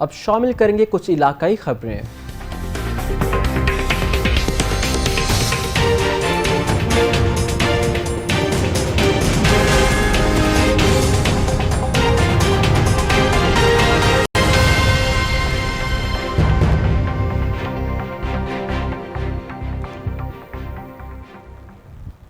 اب شامل کریں گے کچھ علاقائی خبریں۔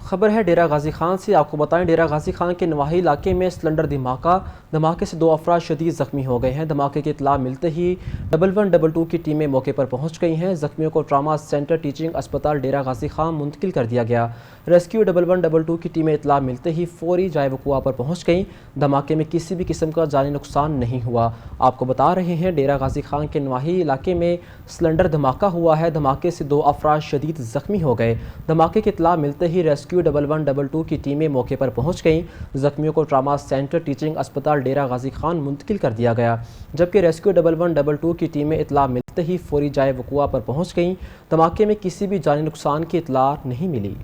خبر ہے ڈیرہ غازی خان سے۔ آپ کو بتائیں ڈیرہ غازی خان کے نواحی علاقے میں سلنڈر دھماکے سے 2 افراد شدید زخمی ہو گئے ہیں۔ دھماکے کی اطلاع ملتے ہی 1122 کی ٹیمیں موقع پر پہنچ گئی ہیں۔ زخمیوں کو ٹراما سینٹر ٹیچنگ اسپتال ڈیرہ غازی خان منتقل کر دیا گیا۔ ریسکیو 1122 کی ٹیمیں اطلاع ملتے ہی فوری جائے وقوع پر پہنچ گئیں۔ دھماکے میں کسی بھی قسم کا جانی نقصان نہیں ہوا۔ آپ کو بتا رہے ہیں ڈیرہ غازی خان کے نواحی علاقے میں سلنڈر دھماکہ ہوا ہے۔ دھماکے سے 2 افراد شدید زخمی ہو گئے۔ دھماکے کی اطلاع ملتے ہی ریسکیو 1122 کی ٹیمیں موقع پر پہنچ گئیں۔ زخمیوں کو ٹراما سینٹر ٹیچنگ اسپتال ڈیرہ غازی خان منتقل کر دیا گیا، جبکہ ریسکیو 1122 کی ٹیمیں اطلاع ملتے ہی فوری جائے وقوع پر پہنچ گئیں۔ دھماکے میں کسی بھی جانی نقصان کی اطلاع نہیں ملی۔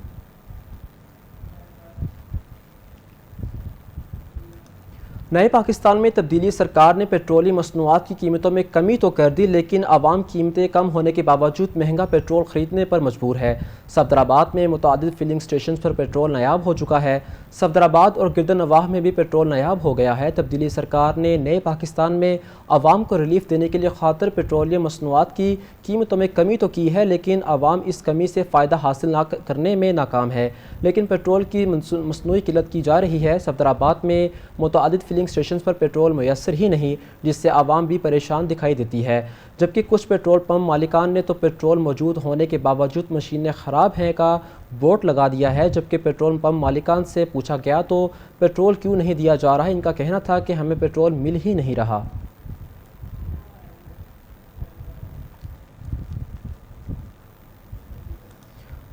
نئے پاکستان میں تبدیلی سرکار نے پیٹرولیم مصنوعات کی قیمتوں میں کمی تو کر دی، لیکن عوام قیمتیں کم ہونے کے باوجود مہنگا پیٹرول خریدنے پر مجبور ہے۔ صفدرآباد میں متعدد فلنگ سٹیشنز پر پیٹرول نایاب ہو چکا ہے۔ صفدرآباد اور گردنواہ میں بھی پیٹرول نایاب ہو گیا ہے۔ تبدیلی سرکار نے نئے پاکستان میں عوام کو ریلیف دینے کے لیے خاطر پیٹرولیم مصنوعات کی قیمتوں میں کمی تو کی ہے، لیکن عوام اس کمی سے فائدہ حاصل نہ کرنے میں ناکام ہے۔ لیکن پیٹرول کی مصنوعی قلت کی جا رہی ہے۔ صفدرآباد میں متعدد فلنگ اسٹیشنز پر پیٹرول میسر ہی نہیں، جس سے عوام بھی پریشان دکھائی دیتی ہے، جبکہ کچھ پیٹرول پمپ مالکان نے تو پیٹرول موجود ہونے کے باوجود مشینیں خراب ہیں کا بورڈ لگا دیا ہے۔ جبکہ پیٹرول پمپ مالکان سے پوچھا گیا تو پیٹرول کیوں نہیں دیا جا رہا، ان کا کہنا تھا کہ ہمیں پیٹرول مل ہی نہیں رہا۔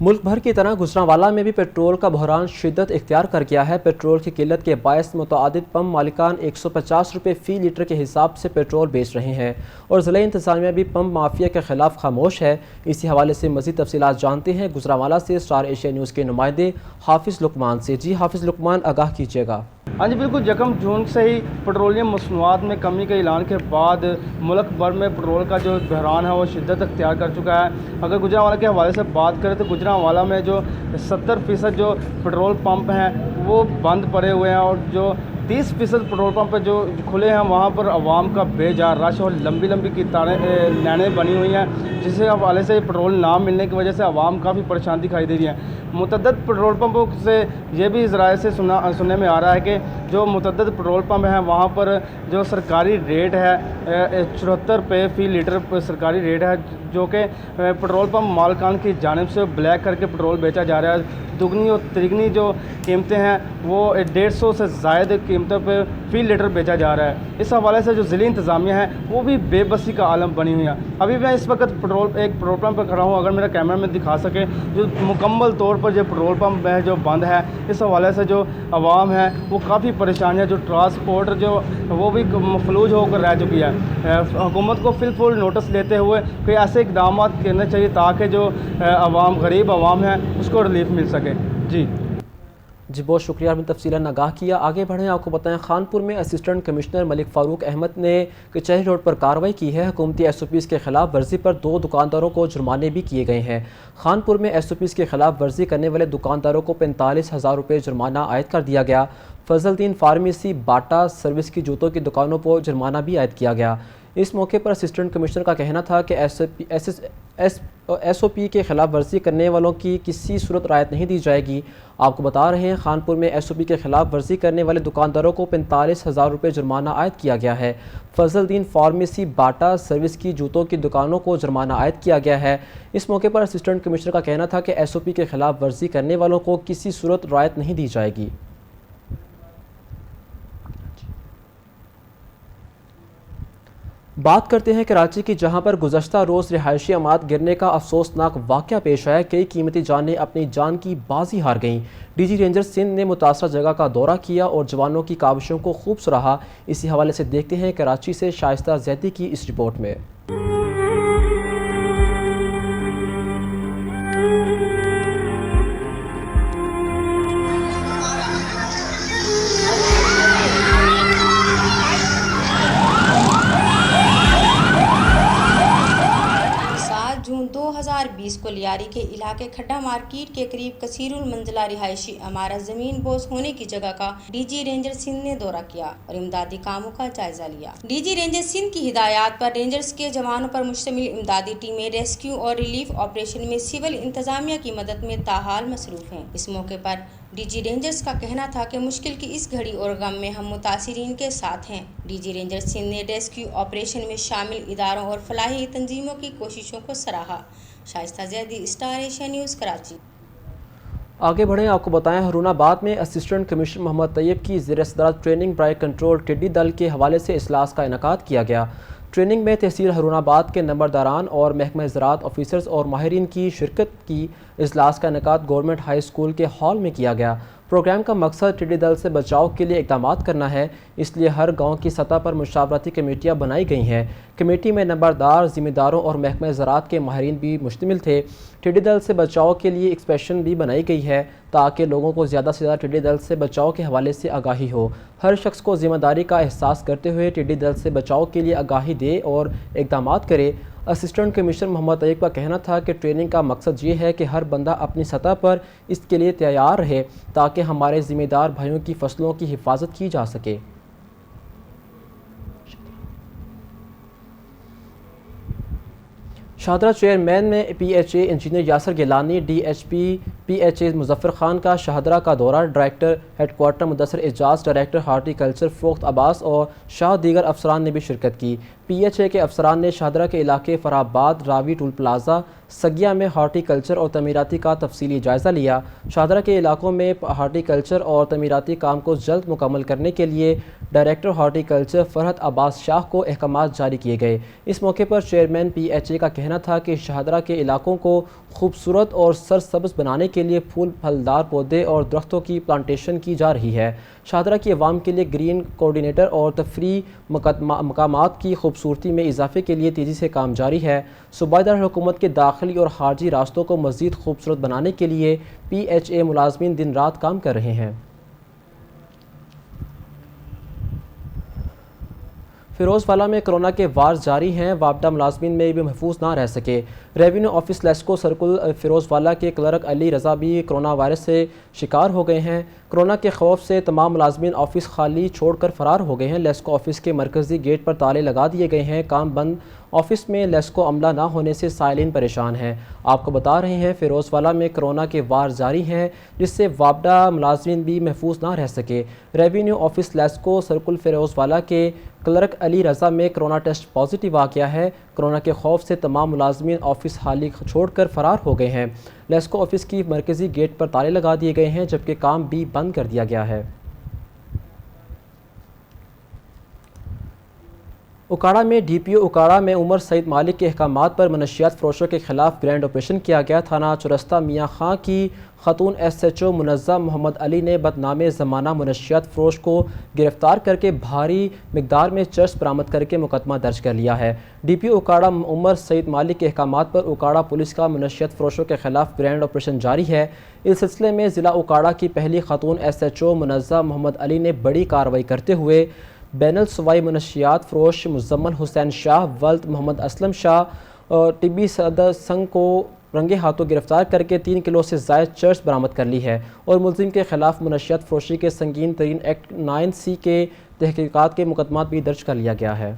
ملک بھر کی طرح گجرانوالہ میں بھی پیٹرول کا بحران شدت اختیار کر گیا ہے۔ پیٹرول کی قلت کے باعث متعدد پمپ مالکان 150 روپے فی لیٹر کے حساب سے پیٹرول بیچ رہے ہیں، اور ضلعی انتظامیہ بھی پمپ مافیا کے خلاف خاموش ہے۔ اسی حوالے سے مزید تفصیلات جانتے ہیں گجرانوالہ سے اسٹار ایشیا نیوز کے نمائندے حافظ لقمان سے۔ جی حافظ لقمان، آگاہ کیجیے گا۔ ہاں جی بالکل، 1 جون سے ہی پیٹرولیم مصنوعات میں کمی کے اعلان کے بعد ملک بھر میں پیٹرول کا جو بحران ہے وہ شدت اختیار کر چکا ہے۔ اگر گجرانوالہ کے حوالے سے بات کریں تو گجرانوالہ میں جو 70% جو پیٹرول پمپ ہیں وہ بند پڑے ہوئے ہیں، اور جو 30% پیٹرول پمپ جو کھلے ہیں وہاں پر عوام کا بے جا رش اور لمبی لمبی لائنیں بنی ہوئی ہیں، جس کے حوالے سے پیٹرول نہ ملنے کی وجہ سے عوام کافی پریشان دکھائی دے رہی ہے۔ متعدد پیٹرول پمپوں سے یہ بھی ذرائع سے سننے میں آ رہا ہے کہ جو متعدد پیٹرول پمپ ہیں وہاں پر جو سرکاری ریٹ ہے 74 روپے فی لیٹر سرکاری ریٹ ہے، جو کہ پیٹرول پمپ مالکان کی جانب سے بلیک کر کے پیٹرول بیچا جا رہا ہے۔ دگنی اور ترگنی جو قیمتیں ہیں وہ 150 سے زائد قیمتوں پہ فی لیٹر بیچا جا رہا ہے۔ اس حوالے سے جو ضلعی انتظامیہ ہے وہ بھی بے بسی کا عالم بنی ہوئی ہے۔ ابھی میں اس وقت ایک پیٹرول پمپ پہ کھڑا ہوں، اگر میرا کیمرہ میں دکھا سکے، جو مکمل طور پر جو پیٹرول پمپ ہے جو بند ہے، اس حوالے سے جو عوام ہے وہ کافی پریشان ہے۔ جو ٹرانسپورٹ جو وہ بھی مفلوج ہو کر رہ چکی ہے۔ حکومت کو فی الفور نوٹس لیتے ہوئے کوئی ایسے اقدامات کرنے چاہیے تاکہ جو عوام غریب عوام ہے اس کو ریلیف مل سکے۔ جی بہت شکریہ، ہم نے تفصیلاً آگاہ کیا۔ آگے بڑھیں، آپ کو بتائیں خانپور میں اسسٹنٹ کمشنر ملک فاروق احمد نے کچہری روڈ پر کارروائی کی ہے۔ حکومتی SOPs کے خلاف ورزی پر 2 دکانداروں کو جرمانے بھی کیے گئے ہیں۔ خانپور میں SOPs کے خلاف ورزی کرنے والے دکانداروں کو 45,000 روپے جرمانہ عائد کر دیا گیا۔ فضل الدین فارمیسی، باٹا سروس کی جوتوں کی دکانوں پر جرمانہ بھی عائد کیا گیا۔ اس موقع پر اسسٹنٹ کمشنر کا کہنا تھا کہ SOP کے خلاف ورزی کرنے والوں کی کسی صورت رعایت نہیں دی جائے گی۔ آپ کو بتا رہے ہیں خانپور میں SOP کے خلاف ورزی کرنے والے دکانداروں کو 45,000 روپے جرمانہ عائد کیا گیا ہے۔ فضل الدین فارمیسی، باٹا سروس کی جوتوں کی دکانوں کو جرمانہ عائد کیا گیا ہے۔ اس موقع پر اسسٹنٹ کمشنر کا کہنا تھا کہ SOP کے خلاف ورزی کرنے والوں کو کسی صورت رعایت نہیں دی جائے گی۔ بات کرتے ہیں کراچی کی، جہاں پر گزشتہ روز رہائشی عمارت گرنے کا افسوسناک واقعہ پیش آیا۔ کئی قیمتی جانیں اپنی جان کی بازی ہار گئیں۔ DG رینجر سندھ نے متاثرہ جگہ کا دورہ کیا اور جوانوں کی کاوشوں کو خوب سراہا۔ اسی حوالے سے دیکھتے ہیں کراچی سے شائستہ زیدی کی اس رپورٹ میں۔ 25 کو لیاری کے علاقے کھڈا مارکیٹ کے قریب کثیر المنزلہ رہائشی عمارت زمین بوس ہونے کی جگہ کا ڈی جی رینجر سندھ نے دورہ کیا اور امدادی کاموں کا جائزہ لیا۔ ڈی جی رینجر سندھ کی ہدایات پر رینجرز کے جوانوں پر مشتمل امدادی ٹیمیں ریسکیو اور ریلیف آپریشن میں سول انتظامیہ کی مدد میں تاحال مصروف ہیں۔ اس موقع پر ڈی جی رینجرز کا کہنا تھا کہ مشکل کی اس گھڑی اور غم میں ہم متاثرین کے ساتھ ہیں۔ ڈی جی رینجر سندھ نے ریسکیو آپریشن میں شامل اداروں اور فلاحی تنظیموں کی کوششوں کو سراہا۔ Shaista Zaidi, Star Asia News, Karachi. آگے بڑھیں، آپ کو بتائیں ہرون آباد میں اسسٹنٹ کمشنر محمد طیب کی زیر صدارت ٹریننگ برائے کنٹرول ٹڈی دل کے حوالے سے اجلاس کا انعقاد کیا گیا۔ ٹریننگ میں تحصیل ہرون آباد کے نمبرداران اور محکمہ زراعت آفیسرز اور ماہرین کی شرکت کی۔ اجلاس کا انعقاد گورنمنٹ ہائی اسکول کے ہال میں کیا گیا۔ پروگرام کا مقصد ٹڈی دل سے بچاؤ کے لیے اقدامات کرنا ہے، اس لیے ہر گاؤں کی سطح پر مشاورتی کمیٹیاں بنائی گئی ہیں۔ کمیٹی میں نمبردار، ذمہ داروں اور محکمہ زراعت کے ماہرین بھی مشتمل تھے۔ ٹڈی دل سے بچاؤ کے لیے ایکسپیشن بھی بنائی گئی ہے تاکہ لوگوں کو زیادہ سے زیادہ ٹڈی دل سے بچاؤ کے حوالے سے آگاہی ہو۔ ہر شخص کو ذمہ داری کا احساس کرتے ہوئے ٹڈی دل سے بچاؤ کے لیے آگاہی دے اور اقدامات کرے۔ اسسٹنٹ کمشنر محمد طیب کا کہنا تھا کہ ٹریننگ کا مقصد یہ ہے کہ ہر بندہ اپنی سطح پر اس کے لیے تیار رہے تاکہ ہمارے ذمہ دار بھائیوں کی فصلوں کی حفاظت کی جا سکے۔ شاہدرہ چیئرمین میں P H A engineer Yasir Gilani, D H P H A Muzaffar Khan کا شاہدرہ کا دورہ، director headquarter Mudassar Ijaz, director horticulture فروخت عباس اور شاہ دیگر افسران نے بھی شرکت کی۔ پی ایچ اے کے افسران نے شاہدرہ کے علاقے فرآباد، راوی ٹول پلازہ، سگیا میں ہارٹی کلچر اور تعمیراتی کا تفصیلی جائزہ لیا۔ شاہدرہ کے علاقوں میں ہارٹی کلچر اور تعمیراتی کام کو جلد مکمل کرنے کے لیے ڈائریکٹر ہارٹی کلچر فرحت عباس شاہ کو احکامات جاری کیے گئے۔ اس موقع پر چیئرمین پی ایچ اے کا کہنا تھا کہ شاہدرہ کے علاقوں کو خوبصورت اور سرسبز بنانے کے لیے پھول پھلدار پودے اور درختوں کی پلانٹیشن کی جا رہی ہے۔ شاہدرہ کی عوام کے لیے گرین کوآرڈینیٹر اور تفریحی مقامات کی خوبصورتی میں اضافے کے لیے تیزی سے کام جاری ہے۔ صوبائی دارالحکومت کے داخلی اور خارجی راستوں کو مزید خوبصورت بنانے کے لیے پی ایچ اے ملازمین دن رات کام کر رہے ہیں۔ فیروز والا میں کرونا کے وار جاری ہیں، وابڈہ ملازمین میں بھی محفوظ نہ رہ سکے۔ Revenue office LESCO circle Ferozewala کے کلرک علی رضا بھی کرونا وائرس سے شکار ہو گئے ہیں۔ کرونا کے خوف سے تمام ملازمین آفس خالی چھوڑ کر فرار ہو گئے ہیں۔ لیسکو آفس کے مرکزی گیٹ پر تالے لگا دیے گئے ہیں۔ کام بند آفس میں لیسکو عملہ نہ ہونے سے سائلین پریشان ہیں۔ آپ کو بتا رہے ہیں فیروز والا میں کرونا کے وار جاری ہیں جس سے وابڈہ ملازمین بھی محفوظ نہ رہ سکے۔ Revenue office LESCO circle Ferozewala کے کلرک علی رضا میں کرونا ٹیسٹ پازیٹیو آ گیا ہے۔ کرونا کے خوف سے تمام ملازمین آفس خالی چھوڑ کر فرار ہو گئے ہیں۔ لیسکو آفس کی مرکزی گیٹ پر تالے لگا دیے گئے ہیں جبکہ کام بھی بند کر دیا گیا ہے۔ اکاڑا میں ڈی پی او اکاڑا میں عمر سعید مالک کے احکامات پر منشیات فروشوں کے خلاف گرینڈ آپریشن کیا گیا۔ تھانہ چورستہ میاں خاں کی خاتون ایس ایچ او منظم محمد علی نے بدنام زمانہ منشیات فروش کو گرفتار کر کے بھاری مقدار میں چرس برآمد کر کے مقدمہ درج کر لیا ہے۔ ڈی پی او اکاڑا عمر سعید مالک کے احکامات پر اکاڑا پولیس کا منشیات فروشوں کے خلاف گرینڈ آپریشن جاری ہے۔ اس سلسلے میں ضلع اکاڑا کی پہلی خاتون ایس ایچ او منظم محمد علی نے بڑی کارروائی کرتے ہوئے بین الصوبائی منشیات فروش مزمل حسین شاہ ولد محمد اسلم شاہ اور طبی صدر سنگھ کو رنگے ہاتھوں گرفتار کر کے 3 کلو سے زائد چرس برآمد کر لی ہے اور ملزم کے خلاف منشیات فروشی کے سنگین ترین ایکٹ 9C کے تحقیقات کے مقدمات بھی درج کر لیا گیا ہے۔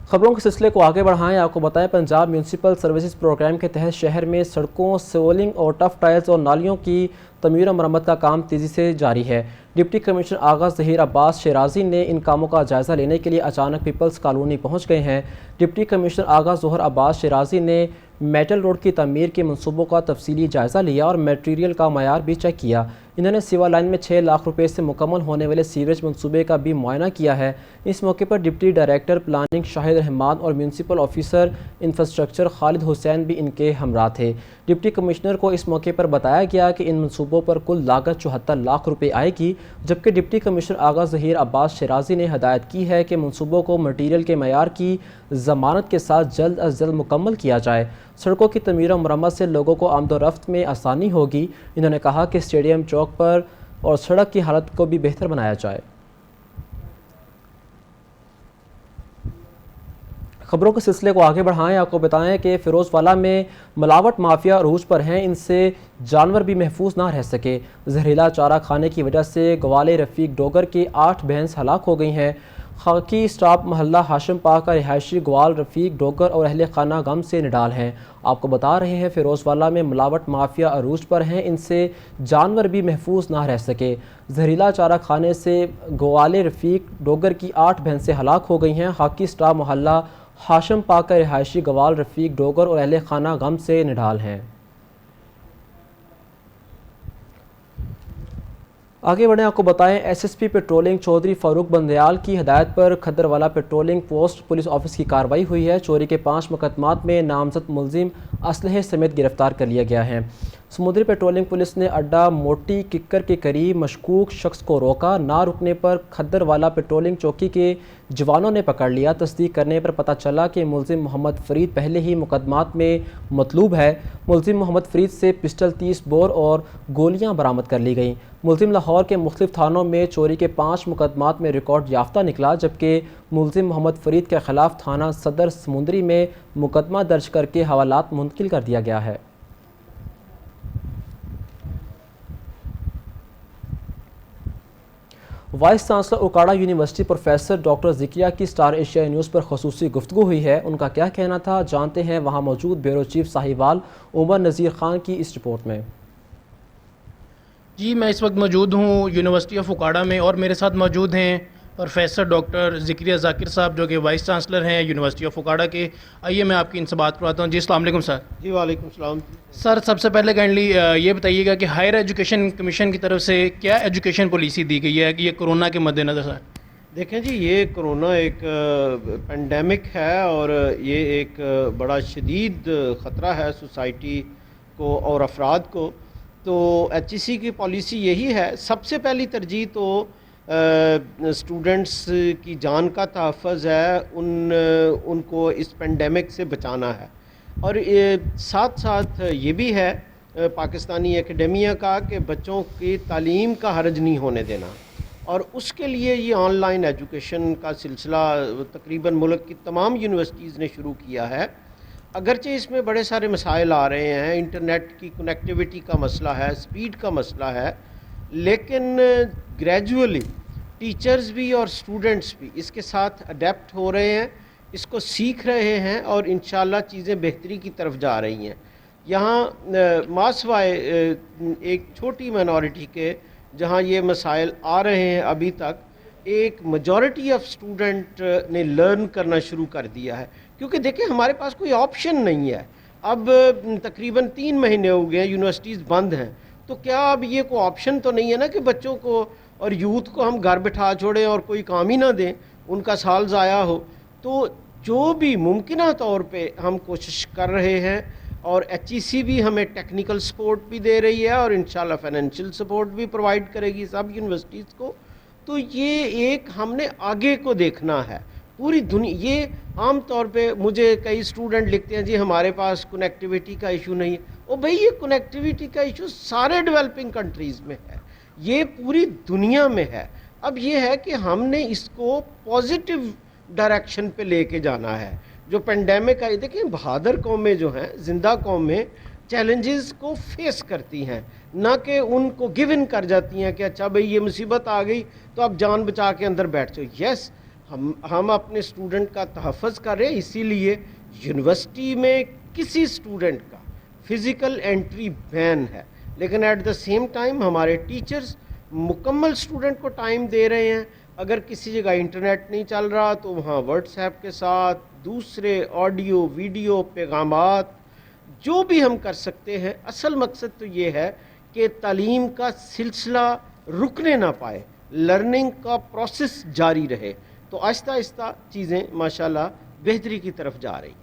خبروں کے سلسلے کو آگے بڑھائیں، آپ کو بتائیں پنجاب میونسپل سروسز پروگرام کے تحت شہر میں سڑکوں، سیولنگ اور ٹف ٹائلز اور نالیوں کی تعمیر و مرمت کا کام تیزی سے جاری ہے۔ ڈپٹی کمشنر آغا ظہیر عباس شیرازی نے ان کاموں کا جائزہ لینے کے لیے اچانک پیپلز کالونی پہنچ گئے ہیں۔ ڈپٹی کمشنر آغا ظہیر عباس شیرازی نے میٹل روڈ کی تعمیر کے منصوبوں کا تفصیلی جائزہ لیا اور میٹیریل کا معیار بھی چیک کیا۔ انہوں نے سیوا لائن میں 6 لاکھ روپے سے مکمل ہونے والے سیوریج منصوبے کا بھی معائنہ کیا ہے۔ اس موقع پر ڈپٹی ڈائریکٹر پلاننگ شاہد رحمان اور municipal officer infrastructure Khalid Hussain بھی ان کے ہمراہ تھے۔ ڈپٹی کمشنر کو اس موقع پر بتایا گیا کہ ان منصوبوں پر کل لاگت 74 لاکھ روپے آئے گی، جبکہ ڈپٹی کمشنر آغا ظہیر عباس شیرازی نے ہدایت کی ہے کہ منصوبوں کو مٹیریل کے معیار کی ضمانت کے ساتھ جلد از جلد مکمل کیا جائے۔ سڑکوں کی تعمیر و مرمت سے لوگوں کو آمد و رفت میں آسانی ہوگی۔ انہوں نے کہا کہ اسٹیڈیم چوک پر اور سڑک کی حالت کو بھی بہتر بنایا جائے۔ خبروں کے سلسلے کو آگے بڑھائیں، آپ کو بتائیں کہ فیروز والا میں ملاوٹ مافیا عروج پر ہیں، ان سے جانور بھی محفوظ نہ رہ سکے۔ زہریلا چارہ کھانے کی وجہ سے گوالے رفیق ڈوگر کی 8 بھینس ہلاک ہو گئی ہیں۔ خاکی سٹاپ محلہ ہاشم پاک کا رہائشی گوال رفیق ڈوگر اور اہل خانہ غم سے نڈال ہیں۔ آپ کو بتا رہے ہیں فیروز والا میں ملاوٹ مافیا عروج پر ہیں، ان سے جانور بھی محفوظ نہ رہ سکے۔ زہریلا چارہ کھانے سے گوالے رفیق ڈوگر کی 8 بھینسیں ہلاک ہو گئی ہیں۔ خاکی سٹاپ محلہ ہاشم پاک کا رہائشی گوال رفیق ڈوگر اور اہل خانہ غم سے نڈال ہیں۔ آگے بڑھیں، آپ کو بتائیں S S P patrolling Chaudhry Farooq Bandial کی ہدایت پر Khadrowala patrolling post police office کی کارروائی ہوئی ہے۔ چوری کے 5 مقدمات میں نامزد ملزم اسلحے سمیت گرفتار کر لیا گیا ہے۔ سمندری پیٹرولنگ پولیس نے اڈہ موٹی ککر کے قریب مشکوک شخص کو روکا، نہ رکنے پر کھدروالا پیٹرولنگ چوکی کے جوانوں نے پکڑ لیا۔ تصدیق کرنے پر پتہ چلا کہ ملزم محمد فرید پہلے ہی مقدمات میں مطلوب ہے۔ ملزم محمد فرید سے پسٹل 30 بور اور گولیاں برآمد کر لی گئیں۔ ملزم لاہور کے مختلف تھانوں میں چوری کے 5 مقدمات میں ریکارڈ یافتہ نکلا، جبکہ ملزم محمد فرید کے خلاف تھانہ صدر سمندری میں مقدمہ درج کر کے حوالات منتقل کر دیا گیا ہے۔ Voice chancellor Okara university professor doctor Zakia کی سٹار ایشیا نیوز پر خصوصی گفتگو ہوئی ہے۔ ان کا کیا کہنا تھا، جانتے ہیں وہاں موجود بیورو چیف ساہیوال عمر نذیر خان کی اس رپورٹ میں۔ جی، میں اس وقت موجود ہوں یونیورسٹی آف اوکاڑا میں، اور میرے ساتھ موجود ہیں پروفیسر ڈاکٹر ذکیہ ذاکر صاحب، جو کہ وائس چانسلر ہیں یونیورسٹی آف اوکاڑا کے۔ آئیے میں آپ کی ان سے بات کرواتا ہوں۔ جی السلام علیکم سر۔ جی وعلیکم السلام۔ سر سب سے پہلے کائنڈلی یہ بتائیے گا کہ ہائر ایجوکیشن کمیشن کی طرف سے کیا ایجوکیشن پالیسی دی گئی ہے کہ یہ کورونا کے مد نظر سر؟ دیکھیں جی، یہ کرونا ایک پینڈیمک ہے اور یہ ایک بڑا شدید خطرہ ہے سوسائٹی کو اور افراد کو۔ تو ایچ ای سی کی پالیسی یہی ہے، سب سے پہلی ترجیح تو اسٹوڈنٹس کی جان کا تحفظ ہے، ان کو اس پینڈیمک سے بچانا ہے، اور ساتھ ساتھ یہ بھی ہے پاکستانی اکیڈیمیا کا کہ بچوں کی تعلیم کا حرج نہیں ہونے دینا، اور اس کے لیے یہ آن لائن ایجوکیشن کا سلسلہ تقریباً ملک کی تمام یونیورسٹیز نے شروع کیا ہے۔ اگرچہ اس میں بڑے سارے مسائل آ رہے ہیں، انٹرنیٹ کی کنیکٹیوٹی کا مسئلہ ہے، سپیڈ کا مسئلہ ہے، لیکن گریجولی ٹیچرز بھی اور اسٹوڈنٹس بھی اس کے ساتھ اڈیپٹ ہو رہے ہیں، اس کو سیکھ رہے ہیں، اور انشاءاللہ چیزیں بہتری کی طرف جا رہی ہیں۔ یہاں ماسوائے ایک چھوٹی مائنورٹی کے جہاں یہ مسائل آ رہے ہیں، ابھی تک ایک میجورٹی آف اسٹوڈنٹ نے لرن کرنا شروع کر دیا ہے، کیونکہ دیکھیں ہمارے پاس کوئی آپشن نہیں ہے۔ اب تقریباً 3 مہینے ہو گئے ہیں یونیورسٹیز بند ہیں، تو کیا اب یہ کوئی آپشن تو نہیں ہے نا کہ بچوں کو اور یوتھ کو ہم گھر بٹھا چھوڑیں اور کوئی کام ہی نہ دیں، ان کا سال ضائع ہو۔ تو جو بھی ممکنہ طور پہ ہم کوشش کر رہے ہیں، اور ایچ ای سی بھی ہمیں ٹیکنیکل سپورٹ بھی دے رہی ہے، اور انشاءاللہ فائنینشیل سپورٹ بھی پرووائڈ کرے گی سب یونیورسٹیز کو۔ تو یہ ایک ہم نے آگے کو دیکھنا ہے، پوری دنیا۔ یہ عام طور پہ مجھے کئی اسٹوڈنٹ لکھتے ہیں جی ہمارے پاس کنیکٹیوٹی کا ایشو نہیں ہے، اور بھئی یہ کنیکٹیوٹی کا ایشو سارے ڈیولپنگ کنٹریز میں ہے، یہ پوری دنیا میں ہے۔ اب یہ ہے کہ ہم نے اس کو پازیٹیو ڈائریکشن پہ لے کے جانا ہے۔ جو پینڈیمک آئی، دیکھیں بہادر قومیں جو ہیں، زندہ قومیں چیلنجز کو فیس کرتی ہیں، نہ کہ ان کو گیو ان کر جاتی ہیں کہ اچھا بھئی یہ مصیبت آ گئی تو اب جان بچا کے اندر بیٹھ جاؤ۔ یس، ہم اپنے اسٹوڈنٹ کا تحفظ کر رہے ہیں، اسی لیے یونیورسٹی میں کسی اسٹوڈنٹ کا فزیکل انٹری بین ہے، لیکن ایٹ دا سیم ٹائم ہمارے ٹیچرز مکمل اسٹوڈنٹ کو ٹائم دے رہے ہیں۔ اگر کسی جگہ انٹرنیٹ نہیں چل رہا تو وہاں واٹس ایپ کے ساتھ دوسرے آڈیو ویڈیو پیغامات جو بھی ہم کر سکتے ہیں۔ اصل مقصد تو یہ ہے کہ تعلیم کا سلسلہ رکنے نہ پائے، لرننگ کا پروسیس جاری رہے، تو آہستہ آہستہ چیزیں ماشاءاللہ بہتری کی طرف جا رہی ہیں۔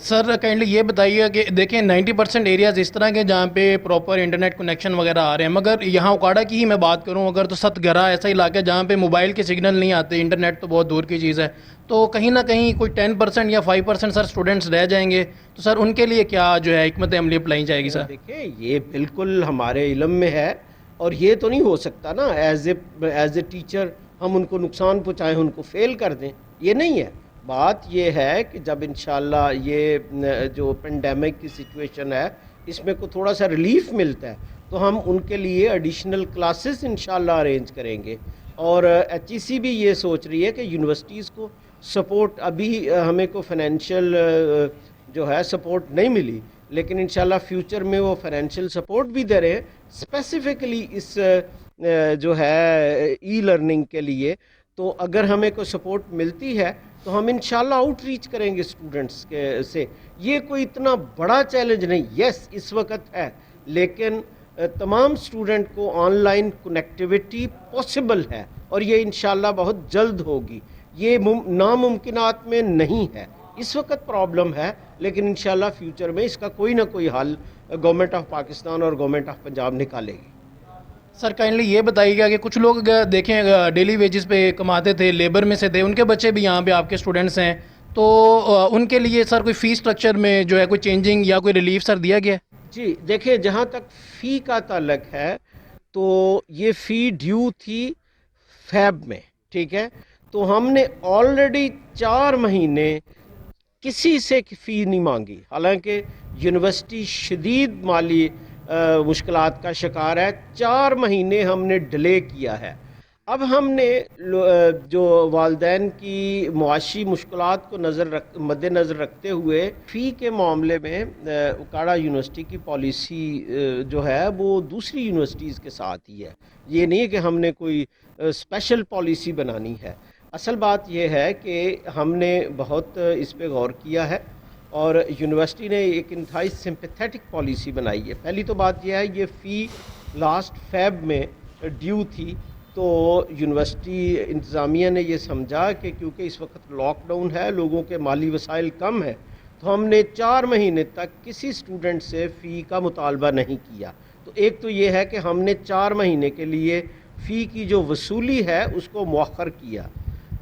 سر کائنڈلی یہ بتائیے کہ دیکھیں 90% ایریاز اس طرح کے جہاں پہ پراپر انٹرنیٹ کنیکشن وغیرہ آ رہے ہیں، مگر یہاں اوکاڑا کی ہی میں بات کروں اگر تو ست گرا ایسا علاقہ ہے جہاں پہ موبائل کے سگنل نہیں آتے، انٹرنیٹ تو بہت دور کی چیز ہے، تو کہیں نہ کہیں کوئی 10% یا 5% سر اسٹوڈنٹس رہ جائیں گے، تو سر ان کے لیے کیا جو ہے حکمت عملی اپلائی جائے گی سر؟ دیکھیں یہ بالکل ہمارے علم میں ہے، اور یہ تو نہیں ہو سکتا نا ایز اے ٹیچر ہم ان کو نقصان پہنچائیں، ان کو فیل کر دیں، یہ نہیں ہے۔ بات یہ ہے کہ جب انشاءاللہ یہ جو پینڈیمک کی سچویشن ہے اس میں کو تھوڑا سا ریلیف ملتا ہے تو ہم ان کے لیے ایڈیشنل کلاسز انشاءاللہ ارینج کریں گے. اور ایچ ای سی بھی یہ سوچ رہی ہے کہ یونیورسٹیز کو سپورٹ، ابھی ہمیں کو فائنینشیل جو ہے سپورٹ نہیں ملی، لیکن انشاءاللہ فیوچر میں وہ فائنینشیل سپورٹ بھی دے رہے ہیں اسپیسیفکلی اس جو ہے ای لرننگ کے لیے. تو اگر ہمیں کوئی سپورٹ ملتی ہے تو ہم انشاءاللہ آؤٹ ریچ کریں گے اسٹوڈنٹس سے. یہ کوئی اتنا بڑا چیلنج نہیں، یس اس وقت ہے، لیکن تمام اسٹوڈنٹ کو آن لائن کنیکٹیوٹی پاسبل ہے اور یہ انشاءاللہ بہت جلد ہوگی. یہ ناممکنات میں نہیں ہے، اس وقت پرابلم ہے، لیکن انشاءاللہ فیوچر میں اس کا کوئی نہ کوئی حل گورنمنٹ آف پاکستان اور گورنمنٹ آف پنجاب نکالے گی. سر کائنڈلی یہ بتائیے گا کہ کچھ لوگ دیکھیں ڈیلی ویجز پہ کماتے تھے، لیبر میں سے تھے، ان کے بچے بھی یہاں پہ آپ کے اسٹوڈنٹس ہیں، تو ان کے لیے سر کوئی فی اسٹرکچر میں جو ہے کوئی چینجنگ یا کوئی ریلیف سر دیا گیا ہے؟ جی دیکھیں، جہاں تک فی کا تعلق ہے تو یہ فی ڈیو تھی فیب میں، ٹھیک ہے، تو ہم نے آلریڈی 4 مہینے کسی سے فی نہیں مانگی، حالانکہ یونیورسٹی شدید مالی مشکلات کا شکار ہے. 4 مہینے ہم نے ڈیلے کیا ہے. اب ہم نے جو والدین کی معاشی مشکلات کو مد نظر رکھتے ہوئے فی کے معاملے میں اکاڑا یونیورسٹی کی پالیسی جو ہے وہ دوسری یونیورسٹیز کے ساتھ ہی ہے. یہ نہیں کہ ہم نے کوئی اسپیشل پالیسی بنانی ہے. اصل بات یہ ہے کہ ہم نے بہت اس پہ غور کیا ہے اور یونیورسٹی نے ایک انتہائی سمپیتھیٹک پالیسی بنائی ہے. پہلی تو بات یہ ہے، یہ فی لاسٹ فیب میں ڈیو تھی، تو یونیورسٹی انتظامیہ نے یہ سمجھا کہ کیونکہ اس وقت لاک ڈاؤن ہے، لوگوں کے مالی وسائل کم ہیں، تو ہم نے 4 مہینے تک کسی اسٹوڈنٹ سے فی کا مطالبہ نہیں کیا. تو ایک تو یہ ہے کہ ہم نے 4 مہینے کے لیے فی کی جو وصولی ہے اس کو مؤخر کیا.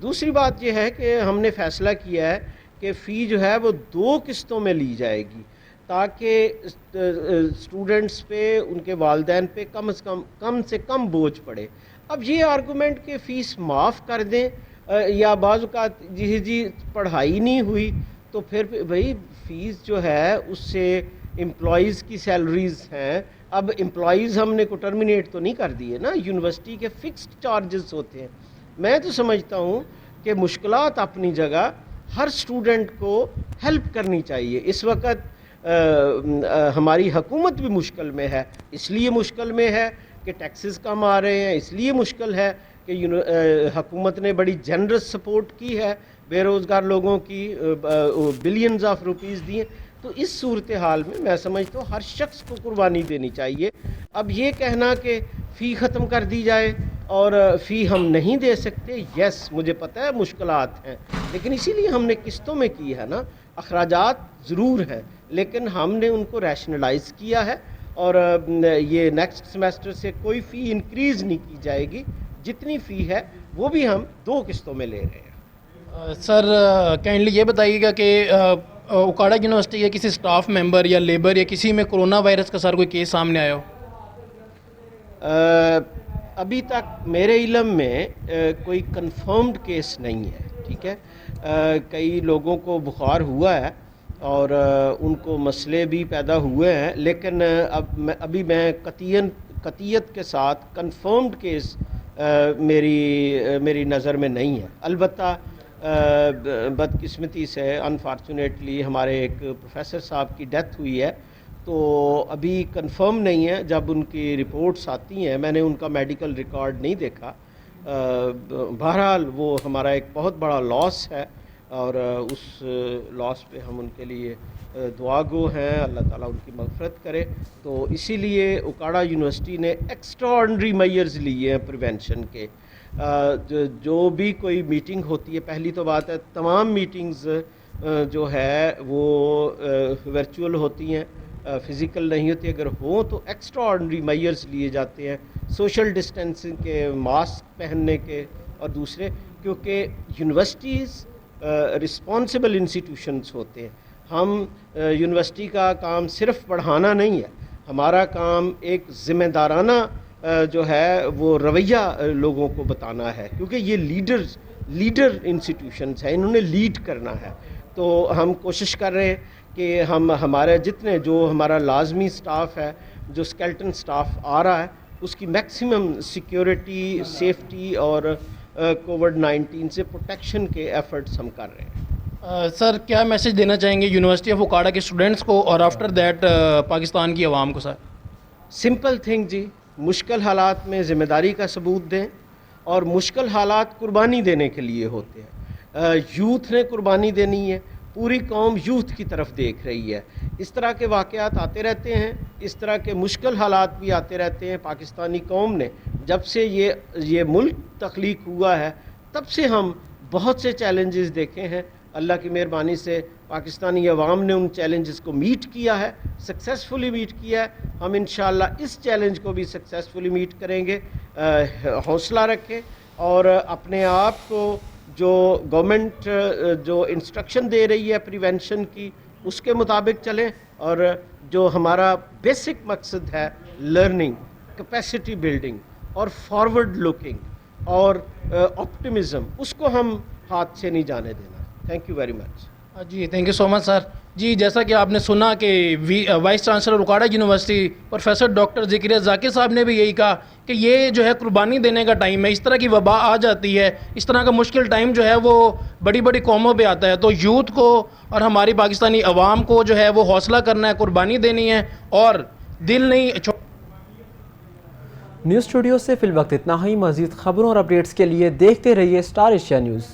دوسری بات یہ ہے کہ ہم نے فیصلہ کیا ہے کہ فی جو ہے وہ 2 قسطوں میں لی جائے گی تاکہ اسٹوڈنٹس پہ، ان کے والدین پہ کم سے کم بوجھ پڑے. اب یہ آرگومنٹ کہ فیس معاف کر دیں یا بعض اوقات جی پڑھائی نہیں ہوئی، تو پھر بھائی فیس جو ہے اس سے امپلائیز کی سیلریز ہیں. اب امپلائیز ہم نے کو ٹرمینیٹ تو نہیں کر دیے نا، یونیورسٹی کے فکسڈ چارجز ہوتے ہیں. میں تو سمجھتا ہوں کہ مشکلات اپنی جگہ، ہر اسٹوڈنٹ کو ہیلپ کرنی چاہیے. اس وقت ہماری حکومت بھی مشکل میں ہے، اس لیے مشکل میں ہے کہ ٹیکسز کم آ رہے ہیں، اس لیے مشکل ہے کہ حکومت نے بڑی جنرس سپورٹ کی ہے، بے روزگار لوگوں کی بلینز آف روپیز دیے. تو اس صورتحال میں سمجھتا ہوں ہر شخص کو قربانی دینی چاہیے. اب یہ کہنا کہ فی ختم کر دی جائے اور فی ہم نہیں دے سکتے، یس مجھے پتہ ہے مشکلات ہیں، لیکن اسی لیے ہم نے قسطوں میں کی ہے نا. اخراجات ضرور ہیں لیکن ہم نے ان کو ریشنلائز کیا ہے اور یہ نیکسٹ سیمیسٹر سے کوئی فی انکریز نہیں کی جائے گی. جتنی فی ہے وہ بھی ہم 2 قسطوں میں لے رہے ہیں. سر کائنڈلی یہ بتائیے گا کہ اکاڑا یونیورسٹی کے کسی سٹاف ممبر یا لیبر یا کسی میں کرونا وائرس کا سر کوئی کیس سامنے آیا ہو؟ ابھی تک میرے علم میں کوئی کنفرمڈ کیس نہیں ہے، ٹھیک ہے. کئی لوگوں کو بخار ہوا ہے اور ان کو مسئلے بھی پیدا ہوئے ہیں، لیکن ابھی میں قطعیت کے ساتھ کنفرمڈ کیس میری نظر میں نہیں ہے. البتہ بدقسمتی سے انفارچونیٹلی ہمارے ایک پروفیسر صاحب کی ڈیتھ ہوئی ہے، تو ابھی کنفرم نہیں ہے. جب ان کی رپورٹس آتی ہیں، میں نے ان کا میڈیکل ریکارڈ نہیں دیکھا. بہرحال وہ ہمارا ایک بہت بڑا لاس ہے اور اس لاس پہ ہم ان کے لیے دعا گو ہیں، اللہ تعالیٰ ان کی مغفرت کرے. تو اسی لیے اکاڑا یونیورسٹی نے ایکسٹرا آرڈنری میئرز لیے ہیں پریونشن کے. جو بھی کوئی میٹنگ ہوتی ہے، پہلی تو بات ہے تمام میٹنگز جو ہے وہ ورچوئل ہوتی ہیں، فزیکل نہیں ہوتی. اگر ہوں تو ایکسٹرا آرڈنری میئرز لیے جاتے ہیں، سوشل ڈسٹینسنگ کے، ماسک پہننے کے، اور دوسرے کیونکہ یونیورسٹیز رسپانسبل انسٹیٹیوشنز ہوتے ہیں. ہم یونیورسٹی کا کام صرف پڑھانا نہیں ہے، ہمارا کام ایک ذمہ دارانہ جو ہے وہ رویہ لوگوں کو بتانا ہے، کیونکہ یہ لیڈر انسٹیٹیوشنز ہیں، انہوں نے لیڈ کرنا ہے. تو ہم کوشش کر رہے ہیں کہ ہمارے جتنے جو ہمارا لازمی سٹاف ہے، جو اسکیلٹن سٹاف آ رہا ہے، اس کی میکسیمم سیکیورٹی، سیفٹی اور کووڈ-19 سے پروٹیکشن کے ایفرٹس ہم کر رہے ہیں. سر کیا میسج دینا چاہیں گے یونیورسٹی آف اوکاڑا کے اسٹوڈنٹس کو اور آفٹر دیٹ پاکستان کی عوام کو؟ سر سمپل تھنگ جی، مشکل حالات میں ذمہ داری کا ثبوت دیں، اور مشکل حالات قربانی دینے کے لیے ہوتے ہیں. یوتھ نے قربانی دینی ہے، پوری قوم یوتھ کی طرف دیکھ رہی ہے. اس طرح کے واقعات آتے رہتے ہیں، اس طرح کے مشکل حالات بھی آتے رہتے ہیں. پاکستانی قوم نے جب سے یہ ملک تخلیق ہوا ہے تب سے ہم بہت سے چیلنجز دیکھے ہیں. اللہ کی مہربانی سے پاکستانی عوام نے ان چیلنجز کو میٹ کیا ہے، سکسیسفلی میٹ کیا ہے. ہم انشاءاللہ اس چیلنج کو بھی سکسیسفلی میٹ کریں گے. حوصلہ رکھیں اور اپنے آپ کو جو گورنمنٹ جو انسٹرکشن دے رہی ہے پریونشن کی، اس کے مطابق چلیں، اور جو ہمارا بیسک مقصد ہے لرننگ، کیپیسٹی بلڈنگ اور فارورڈ لوکنگ اور آپٹمزم، اس کو ہم ہاتھ سے نہیں جانے دینا. Thank you very much. جی thank you so much sir. جی جیسا کہ آپ نے سنا کہ vice chancellor Okara university professor doctor Zakariya Zakir صاحب نے بھی یہی کہا کہ یہ جو ہے قربانی دینے کا ٹائم ہے. اس طرح کی وبا آ جاتی ہے، اس طرح کا مشکل ٹائم جو ہے وہ بڑی بڑی قوموں پہ آتا ہے، تو یوتھ کو اور ہماری پاکستانی عوام کو جو ہے وہ حوصلہ کرنا ہے، قربانی دینی ہے اور دل نہیں نیوز اسٹوڈیو سے فی الوقت اتنا ہی. مزید خبروں اور اپڈیٹس کے لیے دیکھتے رہیے اسٹار ایشیا نیوز.